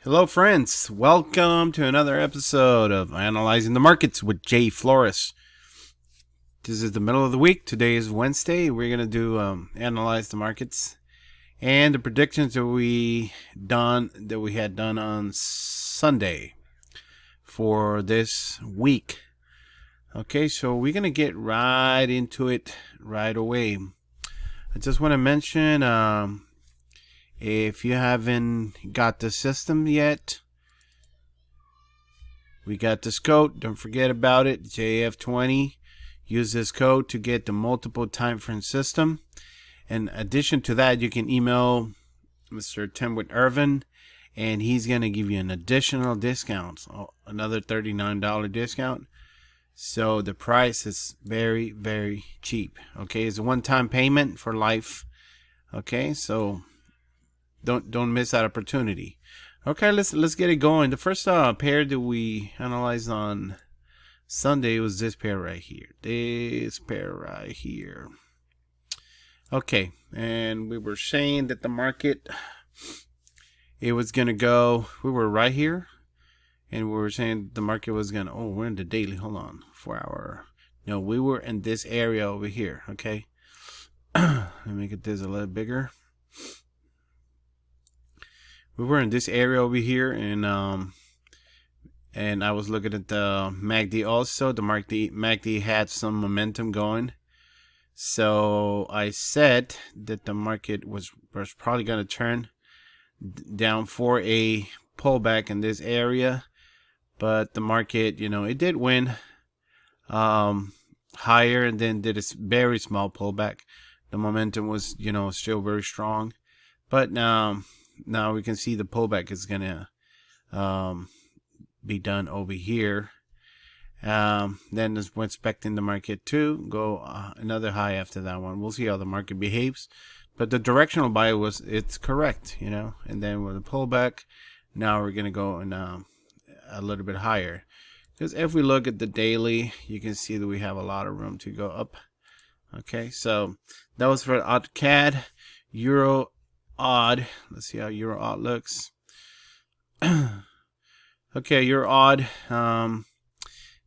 Hello, friends. Welcome to another episode of Analyzing the Markets with Jay Flores. This is the middle of the week. Today is Wednesday. We're going to do analyze the markets and the predictions that we had done on Sunday for this week. Okay, so we're going to get right into it right away. I just want to mention if you haven't got the system yet, we got this code. Don't forget about it. JF20. Use this code to get the multiple time frame system. In addition to that, you can email Mr. Timwit Irvin, and he's going to give you an additional discount, another $39 discount. So the price is very, very cheap. Okay, it's a one-time payment for life. Okay, so don't miss that opportunity. Okay, let's get it going. The first pair that we analyzed on Sunday was this pair right here. This pair right here. Okay, and we were saying that the market, it was gonna go. We were right here, and we were saying the market was gonna. Oh, we're in the daily. Hold on, 4 hour. No, we were in this area over here. Okay, let me make this a little bigger. We were in this area over here, and I was looking at the MACD also. The MACD had some momentum going, so I said that the market was probably going to turn down for a pullback in this area, but the market, it did win higher, and then did a very small pullback. The momentum was, still very strong, but now we can see the pullback is gonna be done over here. Then we're expecting the market to go another high after that one. We'll see how the market behaves, but the directional buy it's correct, and then with the pullback, now we're gonna go in a little bit higher, because if we look at the daily, you can see that we have a lot of room to go up. Okay, so that was for CAD. Euro odd. Let's see how Euro odd looks. Okay, Euro odd. I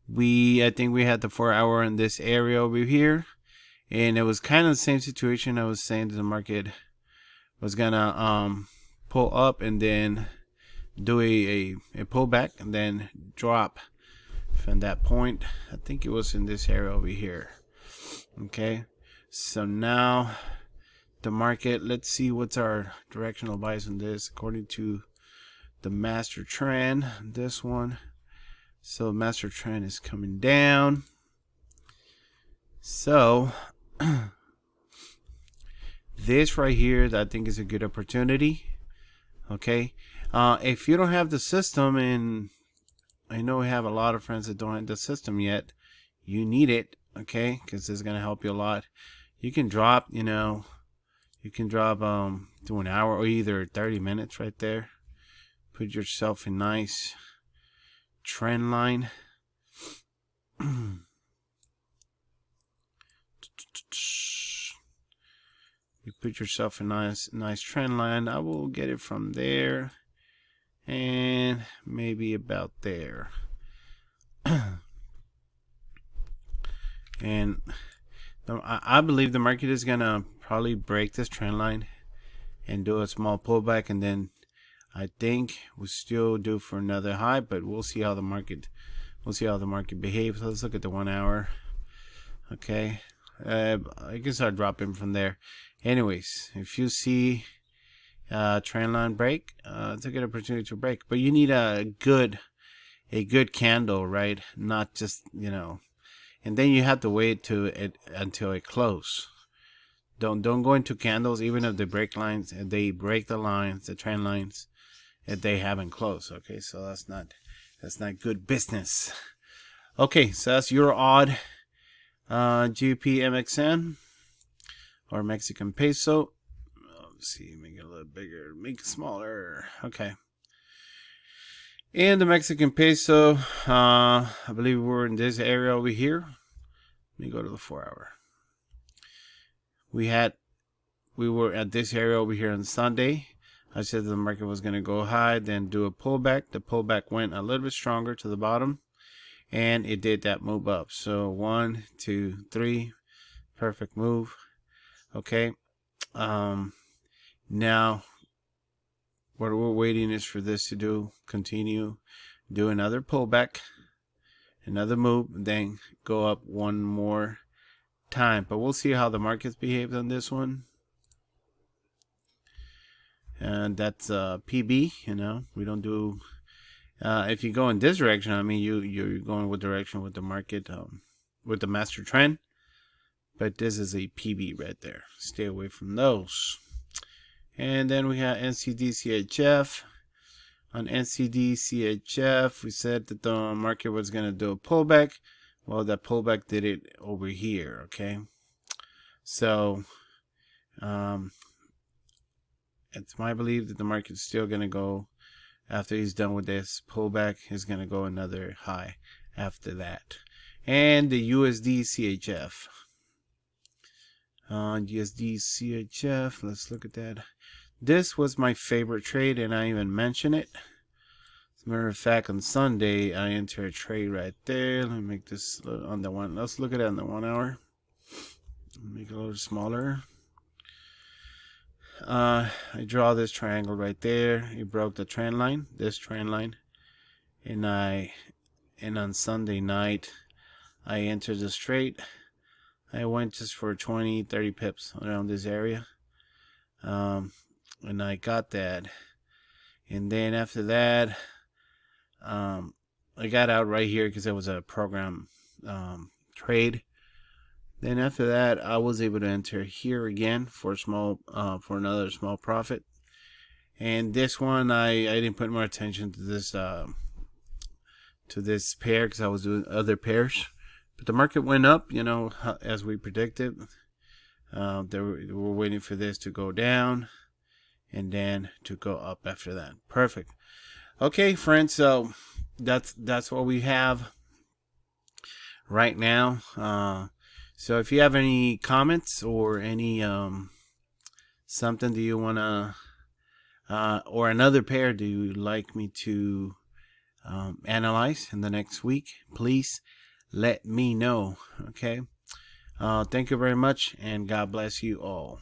think we had the 4 hour in this area over here, and it was kind of the same situation. I was saying that the market was gonna pull up and then do a pullback and then drop from that point. I think it was in this area over here. Okay, so now the market, let's see what's our directional bias on this according to the master trend, this one. So master trend is coming down, so this right here, I think, is a good opportunity. Okay, if you don't have the system, and I know we have a lot of friends that don't have the system yet, you need it. Okay, because this is going to help you a lot. You can drop, to an hour or either 30 minutes right there. Put yourself a nice trend line. You put yourself a nice trend line. I will get it from there and maybe about there. And I believe the market is gonna probably break this trend line and do a small pullback, and then I think we'll still do for another high, but we'll see how the market behaves. Let's look at the 1 hour. Okay, I can start dropping from there. Anyways, if you see trend line break, it's a good opportunity to break, but you need a good candle, right? Not just, and then you have to wait until it closes. Don't go into candles, even if they break lines, and they break the lines, the trend lines, if they haven't closed. Okay, so that's not good business. Okay, so that's Euro odd, GBP MXN, or Mexican peso. Let's see, make it a little bigger, make it smaller. Okay. And the Mexican peso, I believe we're in this area over here. Let me go to the 4 hour. We were at this area over here on Sunday. I said the market was going to go high, then do a pullback. The pullback went a little bit stronger to the bottom, and it did that move up. So 1, 2, 3, perfect move. Okay. Now what we're waiting is for this to continue, do another pullback, another move, then go up one more time. But we'll see how the markets behaved on this one. And that's PB. We don't do if you go in this direction, I mean you're going with direction with the market, with the master trend. But this is a PB right there. Stay away from those. And then we have NCD CHF. On NCD CHF, we said that the market was going to do a pullback. Well, that pullback did it over here. Okay, so it's my belief that the market's still going to go, after he's done with this pullback, he's going to go another high after that. And the USD CHF. USD CHF, let's look at that. This was my favorite trade, and I even mentioned it. As a matter of fact, on Sunday, I entered a trade right there. Let me make this on the one. Let's look at it on the 1 hour. Make it a little smaller. I draw this triangle right there. It broke the trend line, this trend line, and on Sunday night, I entered this trade. I went just for 20-30 pips around this area, and I got that. And then after that, I got out right here because it was a program trade. Then after that, I was able to enter here again for another small profit. And this one, I didn't put more attention to this pair because I was doing other pairs. But the market went up, as we predicted. They were waiting for this to go down and then to go up after that. Perfect. Okay, friends, so that's what we have right now. So if you have any comments or any something do you want to or another pair do you like me to analyze in the next week, please let me know. Okay, thank you very much, and God bless you all.